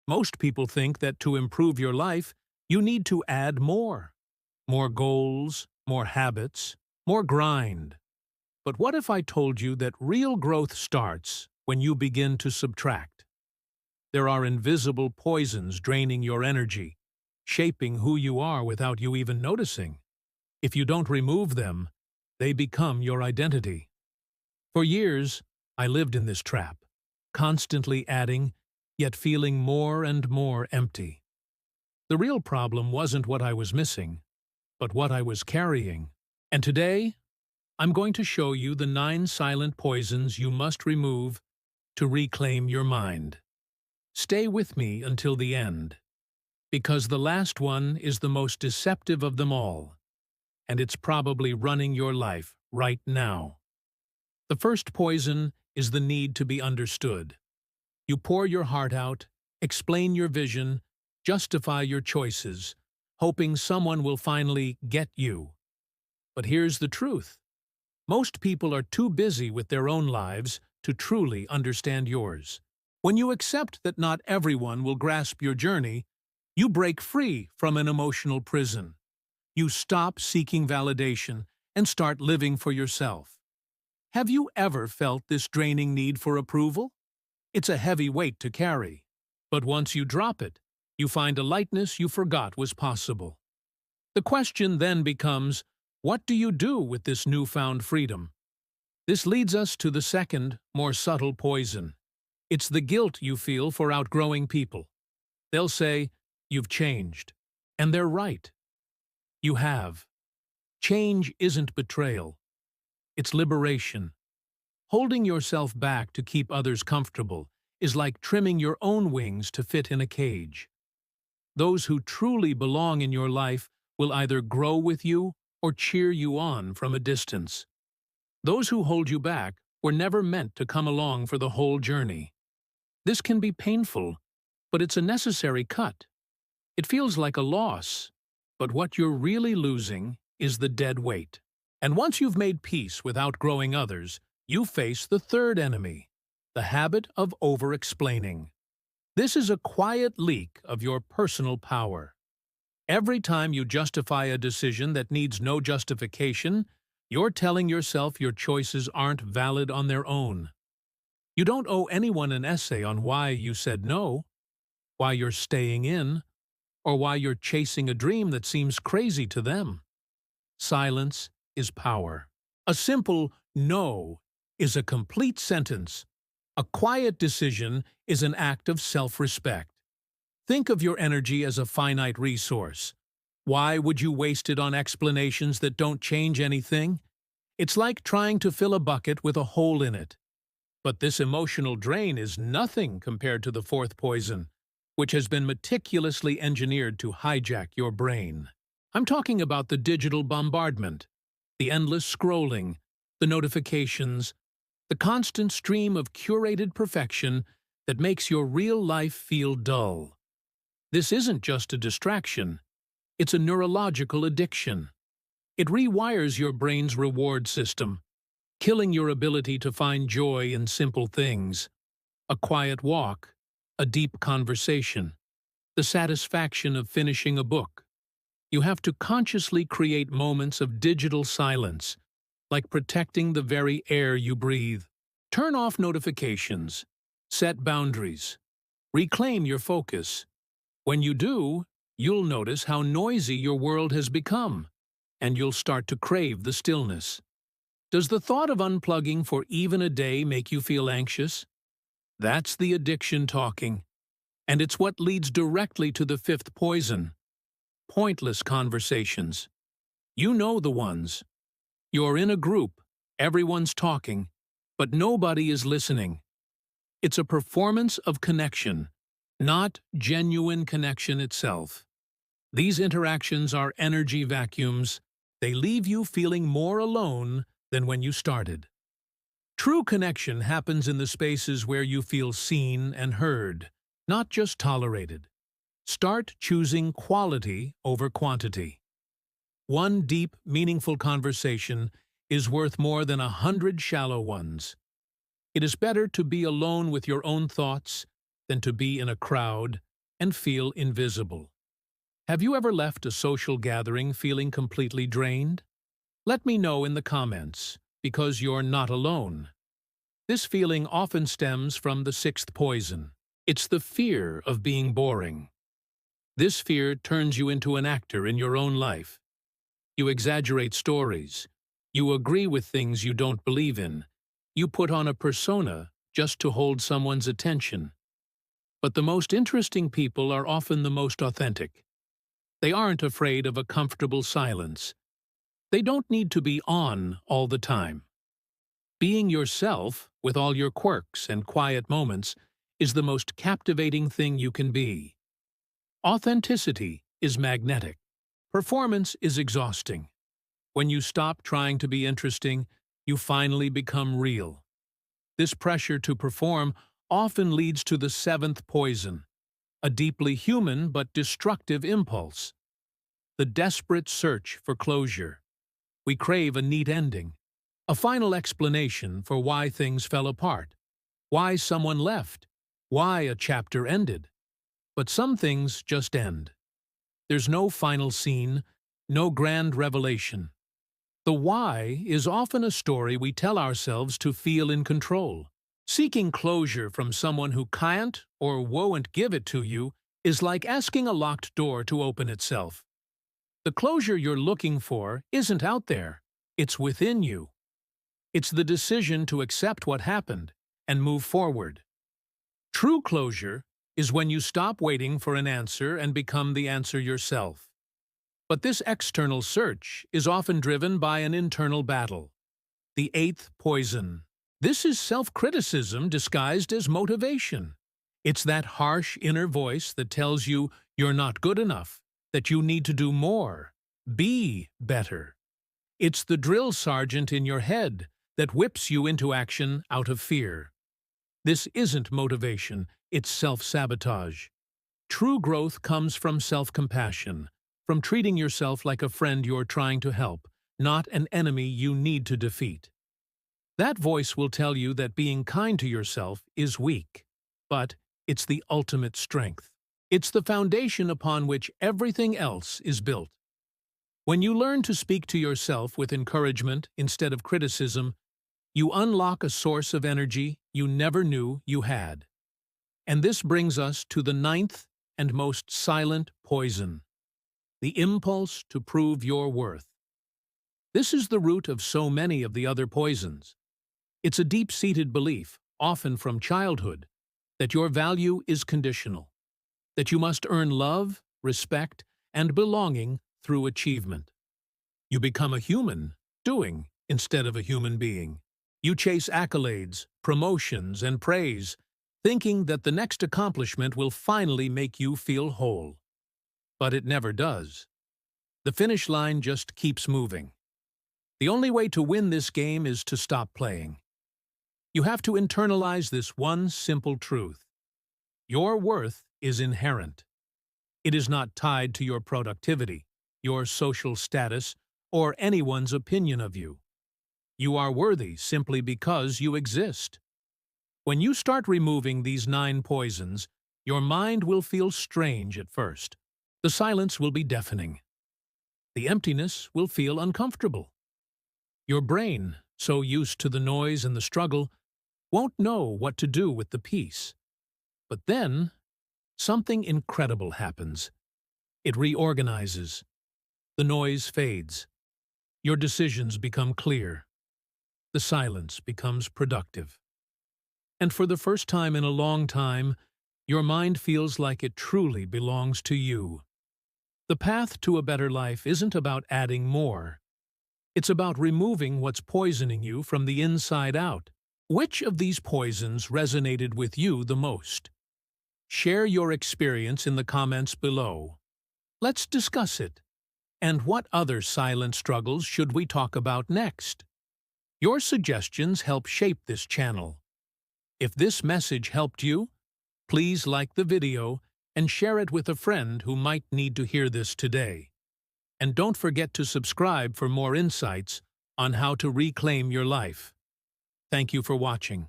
Most people think that to improve your life, you need to add more. More goals, more habits, more grind. But what if I told you that real growth starts when you begin to subtract? There are invisible poisons draining your energy, shaping who you are without you even noticing. If you don't remove them, they become your identity. For years, I lived in this trap, constantly adding, yet feeling more and more empty. The real problem wasn't what I was missing, but what I was carrying. And today, I'm going to show you the 9 silent poisons you must remove to reclaim your mind. Stay with me until the end, because the last one is the most deceptive of them all, and it's probably running your life right now. The first poison is the need to be understood. You pour your heart out, explain your vision, justify your choices, hoping someone will finally get you. But here's the truth. Most people are too busy with their own lives to truly understand yours. When you accept that not everyone will grasp your journey, you break free from an emotional prison. You stop seeking validation and start living for yourself. Have you ever felt this draining need for approval? It's a heavy weight to carry. But once you drop it, you find a lightness you forgot was possible. The question then becomes, what do you do with this newfound freedom? This leads us to the second, more subtle poison. It's the guilt you feel for outgrowing people. They'll say, "You've changed." And they're right. You have. Change isn't betrayal. It's liberation. Holding yourself back to keep others comfortable is like trimming your own wings to fit in a cage. Those who truly belong in your life will either grow with you or cheer you on from a distance. Those who hold you back were never meant to come along for the whole journey. This can be painful, but it's a necessary cut. It feels like a loss, but what you're really losing is the dead weight. And once you've made peace with outgrowing others, you face the third enemy, the habit of over-explaining. This is a quiet leak of your personal power. Every time you justify a decision that needs no justification, you're telling yourself your choices aren't valid on their own. You don't owe anyone an essay on why you said no, why you're staying in, or why you're chasing a dream that seems crazy to them. Silence is power. A simple no is a complete sentence. A quiet decision is an act of self-respect. Think of your energy as a finite resource. Why would you waste it on explanations that don't change anything? It's like trying to fill a bucket with a hole in it. But this emotional drain is nothing compared to the fourth poison, which has been meticulously engineered to hijack your brain. I'm talking about the digital bombardment, the endless scrolling, the notifications, the constant stream of curated perfection that makes your real life feel dull. This isn't just a distraction, it's a neurological addiction. It rewires your brain's reward system, killing your ability to find joy in simple things. A quiet walk, a deep conversation, the satisfaction of finishing a book. You have to consciously create moments of digital silence, like protecting the very air you breathe. Turn off notifications, set boundaries, reclaim your focus. When you do, you'll notice how noisy your world has become, and you'll start to crave the stillness. Does the thought of unplugging for even a day make you feel anxious? That's the addiction talking, and it's what leads directly to the fifth poison: pointless conversations. You know the ones. You're in a group, everyone's talking, but nobody is listening. It's a performance of connection, not genuine connection itself. These interactions are energy vacuums. They leave you feeling more alone than when you started. True connection happens in the spaces where you feel seen and heard, not just tolerated. Start choosing quality over quantity. One deep, meaningful conversation is worth more than 100 shallow ones. It is better to be alone with your own thoughts than to be in a crowd, and feel invisible. Have you ever left a social gathering feeling completely drained? Let me know in the comments, because you're not alone. This feeling often stems from the sixth poison. It's the fear of being boring. This fear turns you into an actor in your own life. You exaggerate stories. You agree with things you don't believe in. You put on a persona just to hold someone's attention. But the most interesting people are often the most authentic. They aren't afraid of a comfortable silence. They don't need to be on all the time. Being yourself, with all your quirks and quiet moments, is the most captivating thing you can be. Authenticity is magnetic. Performance is exhausting. When you stop trying to be interesting, you finally become real. This pressure to perform often leads to the seventh poison, a deeply human but destructive impulse. The desperate search for closure. We crave a neat ending, a final explanation for why things fell apart, why someone left, why a chapter ended. But some things just end. There's no final scene, no grand revelation. The why is often a story we tell ourselves to feel in control. Seeking closure from someone who can't or won't give it to you is like asking a locked door to open itself. The closure you're looking for isn't out there, it's within you. It's the decision to accept what happened and move forward. True closure is when you stop waiting for an answer and become the answer yourself. But this external search is often driven by an internal battle. The eighth poison. This is self-criticism disguised as motivation. It's that harsh inner voice that tells you you're not good enough, that you need to do more, be better. It's the drill sergeant in your head that whips you into action out of fear. This isn't motivation, it's self-sabotage. True growth comes from self-compassion, from treating yourself like a friend you're trying to help, not an enemy you need to defeat. That voice will tell you that being kind to yourself is weak, but it's the ultimate strength. It's the foundation upon which everything else is built. When you learn to speak to yourself with encouragement instead of criticism, you unlock a source of energy you never knew you had. And this brings us to the ninth and most silent poison, the impulse to prove your worth. This is the root of so many of the other poisons. It's a deep-seated belief, often from childhood, that your value is conditional, that you must earn love, respect, and belonging through achievement. You become a human, doing, instead of a human being. You chase accolades, promotions, and praise, thinking that the next accomplishment will finally make you feel whole. But it never does. The finish line just keeps moving. The only way to win this game is to stop playing. You have to internalize this one simple truth. Your worth is inherent. It is not tied to your productivity, your social status, or anyone's opinion of you. You are worthy simply because you exist. When you start removing these 9 poisons, your mind will feel strange at first. The silence will be deafening. The emptiness will feel uncomfortable. Your brain, so used to the noise and the struggle, won't know what to do with the peace. But then, something incredible happens. It reorganizes. The noise fades. Your decisions become clear. The silence becomes productive. And for the first time in a long time, your mind feels like it truly belongs to you. The path to a better life isn't about adding more. It's about removing what's poisoning you from the inside out. Which of these poisons resonated with you the most? Share your experience in the comments below. Let's discuss it. And what other silent struggles should we talk about next? Your suggestions help shape this channel. If this message helped you, please like the video and share it with a friend who might need to hear this today. And don't forget to subscribe for more insights on how to reclaim your life. Thank you for watching.